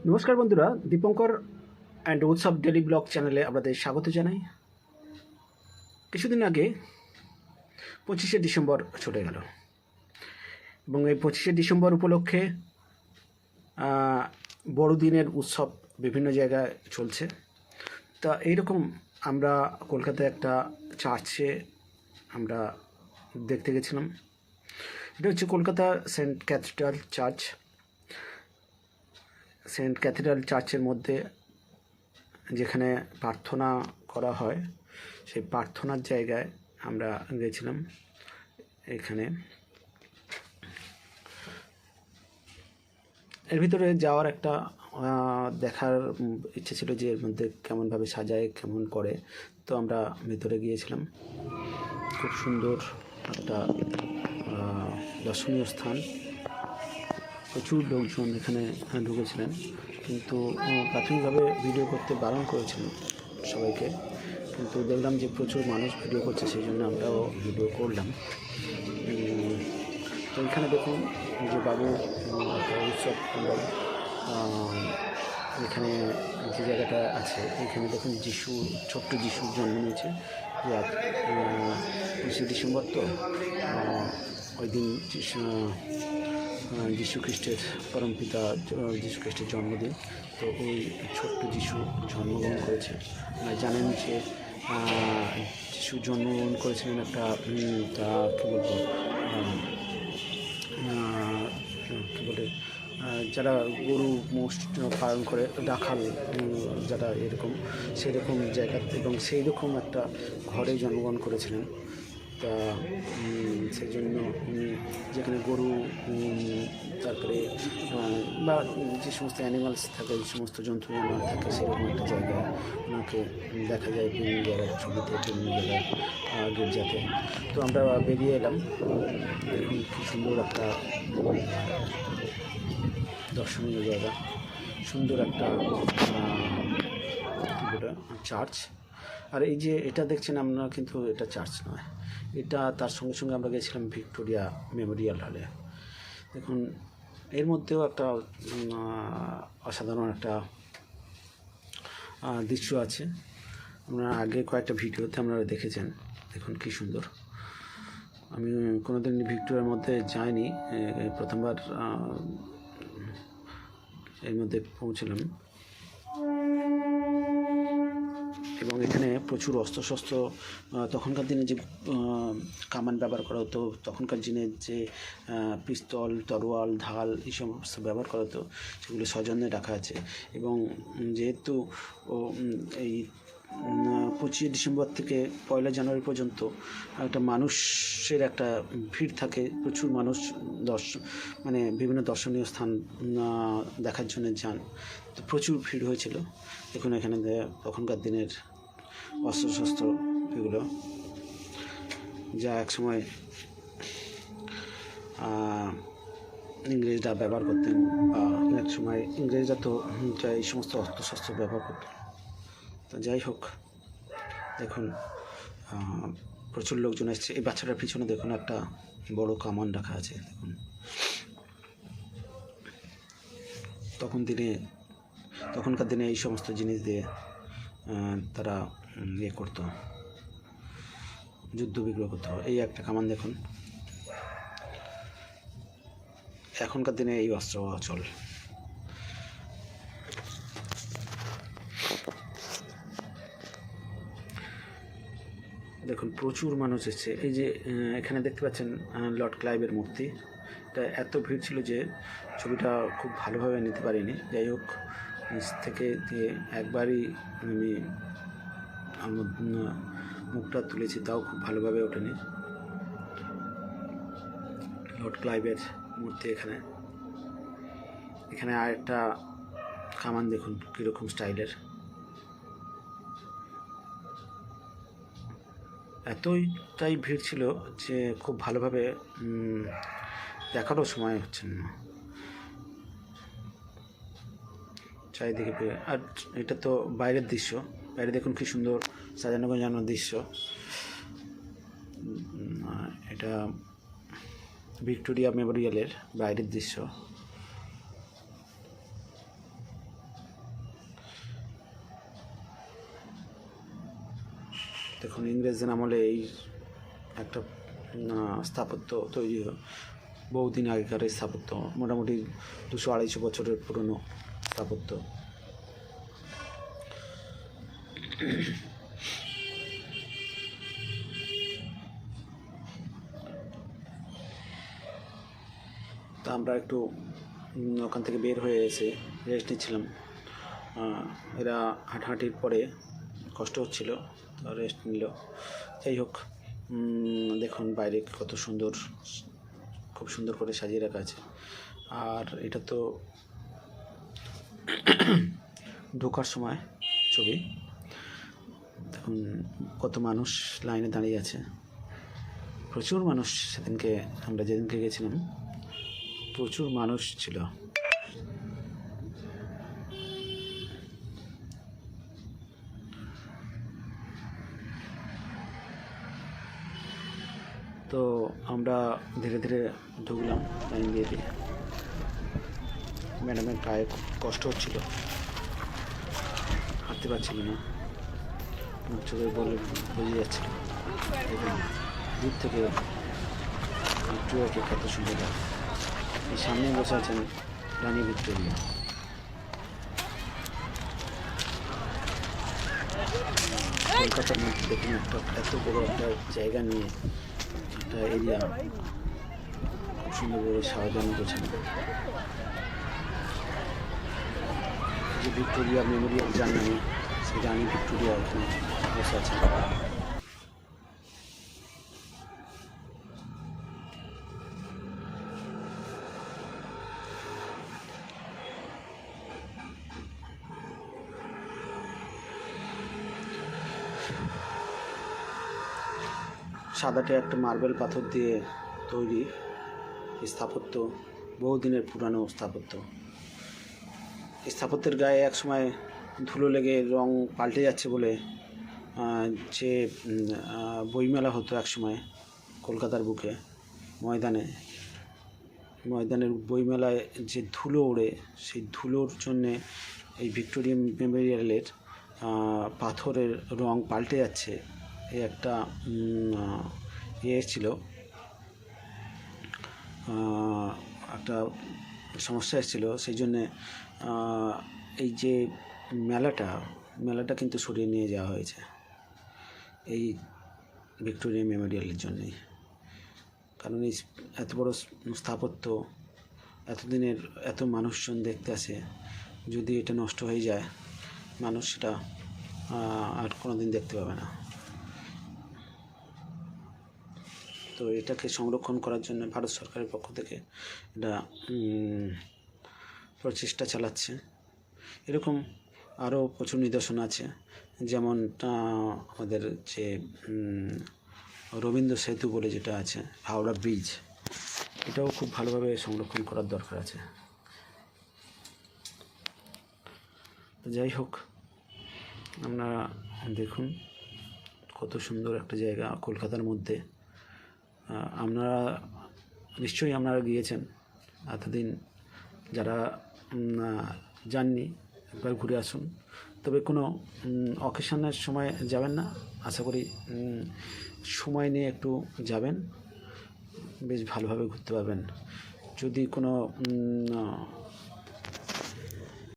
নমস্কার বন্ধুরা, দীপঙ্কর অ্যান্ড উৎসব ডেলি ব্লগ চ্যানেলে আপনাদের স্বাগত জানাই। কিছুদিন আগে 25শে ডিসেম্বর চলে গেল এবং এই 25শে ডিসেম্বর উপলক্ষে বড়দিনের উৎসব বিভিন্ন জায়গায় চলছে। তা এইরকম আমরা কলকাতায় একটা চার্চে আমরা দেখতে গেছিলাম। এটা হচ্ছে কলকাতা সেন্ট ক্যাথিড্রাল চার্চের মধ্যে যেখানে প্রার্থনা করা হয়, সেই প্রার্থনার জায়গায় আমরা গেছিলাম। এখানে এর ভিতরে যাওয়ার একটা দেখার ইচ্ছে ছিল যে এর মধ্যে কেমনভাবে সাজায়, কেমন করে। তো আমরা ভিতরে গিয়েছিলাম। খুব সুন্দর একটা দর্শনীয় স্থান। প্রচুর লোকজন এখানে ঢুকেছিলেন, কিন্তু প্রাথমিকভাবে ভিডিও করতে বারণ করেছিল সবাইকে, কিন্তু দেখলাম যে প্রচুর মানুষ ভিডিও করছে, সেই জন্য আমরাও ভিডিও করলাম। তো এখানে দেখুন যে বাবু উৎসব মণ্ডল, এখানে যে জায়গাটা আছে এখানে দেখুন ছোট্ট যিশুর জন্ম নিয়েছে। যে 25শে ডিসেম্বর, তো ওই দিন যীশু খ্রিস্টের পরমপিতা যীশু খ্রিস্টের জন্মদিন। তো ওই ছোট্ট যিশু জন্মগ্রহণ করেছে। জানেন যে যিশু জন্মগ্রহণ করেছিলেন একটা তা কী বলবো, কী বলে, যারা গরু মোষ পালন করে, রাখাল যারা এরকম সেরকম জায়গাতে, এবং সেই রকম একটা ঘরে জন্মগ্রহণ করেছিলেন। তা সেই জন্য উনি যেখানে গরু, তারপরে বা যে সমস্ত অ্যানিমালস থাকে, যে সমস্ত জন্তু জানোয়ার থাকে, সেরকম একটা জায়গায় ওনাকে দেখা যায় বিভিন্ন জায়গায়, ছবিতে বিভিন্ন জায়গায়, গির্জাতে। তো আমরা বেরিয়ে এলাম। দেখুন কী সুন্দর একটা দর্শনীয় জায়গা, সুন্দর একটা চার্চ। আর এই যে এটা দেখছেন আপনারা, কিন্তু এটা চার্চ নয়, এটা তার সঙ্গে সঙ্গে আমরা গেছিলাম ভিক্টোরিয়া মেমোরিয়াল হলে। দেখুন এর মধ্যেও একটা অসাধারণ একটা দৃশ্য আছে। আপনারা আগে কয়েকটা ভিডিওতে আপনারা দেখেছেন। দেখুন কী সুন্দর। আমি কোনোদিন ভিক্টোরিয়ার মধ্যে যাইনি, প্রথমবার এর মধ্যে পৌঁছলাম। এবং এখানে প্রচুর অস্ত্রশস্ত্র, তখনকার দিনে যে কামান ব্যবহার করা হতো, তখনকার দিনে যে পিস্তল, তরোয়াল, ঢাল এই সমস্ত ব্যবহার করা হতো, সেগুলো সযত্নে রাখা আছে। এবং যেহেতু এই 25শে ডিসেম্বর থেকে 1 জানুয়ারি পর্যন্ত একটা মানুষের একটা ভিড় থাকে, প্রচুর মানুষ মানে বিভিন্ন দর্শনীয় স্থান দেখার জন্য যান। তো প্রচুর ভিড় হয়েছিল। দেখুন এখানে তখনকার দিনের অস্ত্রশস্ত্র, এগুলো যা একসময় ইংরেজরা ব্যবহার করতেন, বা এক সময় ইংরেজরা তো যা এই সমস্ত অস্ত্রশস্ত্র ব্যবহার করতেন। তো যাই হোক, দেখুন প্রচুর লোকজন এসছে। এই বাচ্চাটার পিছনে দেখুন একটা বড় কামান রাখা আছে। দেখুন তখনকার দিনে এই সমস্ত জিনিস দিয়ে তারা ইয়ে করতো, যুদ্ধ বিগ্রহ করতো। এই একটা কামান দেখুন। এখনকার দিনে এই অস্ত্র অচল। দেখুন প্রচুর মানুষ এসছে। এই যে এখানে দেখতে পাচ্ছেন লর্ড ক্লাইভের মূর্তি। এটা এত ভিড় ছিল যে ছবিটা খুব ভালোভাবে নিতে পারিনি। যাই হোক, নিচ থেকে দিয়ে একবারই আমি আমার মুখটা তুলেছি, তাও খুব ভালোভাবে ওঠেনি। লর্ড ক্লাইভের মূর্তি এখানে আর একটা কামান দেখুন কীরকম স্টাইলের। এতটাই ভিড় ছিল যে খুব ভালোভাবে দেখারও সময় হচ্ছে না চারিদিকে। আর এটা তো বাইরের দৃশ্য, বাইরে দেখুন কী সুন্দর সাজানো গোজানো দৃশ্য। এটা ভিক্টোরিয়া মেমোরিয়ালের বাইরের দৃশ্য। দেখুন ইংরেজদের আমলে এই একটা স্থাপত্য তৈরি বহুদিন আগেকার এই স্থাপত্য, মোটামুটি 200-250 বছরের পুরনো স্থাপত্য। তা আমরা একটু ওখান থেকে বের হয়ে এসে রেস্ট নিচ্ছিলাম। এরা হাঁটাহাঁটির পরে কষ্ট হচ্ছিল, তো রেস্ট নিল। যাই হোক, দেখুন বাইরে কত সুন্দর, খুব সুন্দর করে সাজিয়ে রাখা আছে। আর এটা তো ঢোকার সময় ছবি। দেখুন কত মানুষ লাইনে দাঁড়িয়ে আছে, প্রচুর মানুষ। সেদিনকে আমরা যেদিনকে গেছিলাম প্রচুর মানুষ ছিল। তো আমরা ধীরে ধীরে ঢুকলাম লাইন দিয়ে দিয়ে। ম্যাডামের পায়ে খুব কষ্ট হচ্ছিল, হাঁটতে পারছিল না, চোখে বলে বুঝে যাচ্ছিল। দূর থেকে ভিক্টোরিয়াকে কত সুন্দর লাগে। এই সামনে বসে আছেন রানী ভিক্টোরিয়া। কলকাতার মধ্যে দেখুন একটা এত বড় একটা জায়গা নিয়ে একটা এরিয়া, খুব সুন্দর করে সাজানো গোছানো। যে ভিক্টোরিয়া মেমোরিয়াল যার নামে, সেই রানী ভিক্টোরিয়া এখানে বসে আছে। সাদাটে একটা মার্বেল পাথর দিয়ে তৈরি স্থাপত্য, বহুদিনের পুরানো স্থাপত্য। স্থাপত্যের গায়ে একসময় ধুলো লেগে রং পাল্টে যাচ্ছে বলে যে বইমেলা হতো একসময় কলকাতার বুকে ময়দানের বইমেলায় যে ধুলো ওড়ে, সেই ধুলোর জন্যে এই ভিক্টোরিয়া মেমোরিয়ালের পাথরের রং পাল্টে যাচ্ছে, এই একটা ছিল, একটা সমস্যা এসেছিলো। সেই জন্যে এই যে মেলাটা কিন্তু সরিয়ে নিয়ে যাওয়া হয়েছে এই ভিক্টোরিয়া মেমোরিয়ালের জন্যেই। কারণ এই এত বড় স্থাপত্য, এতদিনের এত মানুষজন দেখতে আসে, যদি এটা নষ্ট হয়ে যায় মানুষ সেটা আর কোনো দিন দেখতে পাবে না। তো এটাকে সংরক্ষণ করার জন্য ভারত সরকারের পক্ষ থেকে এটা প্রচেষ্টা চালাচ্ছে। এরকম আরও প্রচুর নিদর্শন আছে, যেমন আমাদের যে রবীন্দ্র সেতু বলে যেটা আছে, হাওড়া ব্রিজ, এটাও খুব ভালোভাবে সংরক্ষণ করার দরকার আছে। তো যাই হোক, আপনারা দেখুন কত সুন্দর একটা জায়গা কলকাতার মধ্যে। নিশ্চয়ই আপনারা গিয়েছেন, এতদিন যারা যাননি একবার ঘুরে আসুন। তবে কোনো অকেশনের সময় যাবেন না, আশা করি সময় নিয়ে একটু যাবেন, বেশ ভালোভাবে ঘুরতে পারবেন। যদি কোনো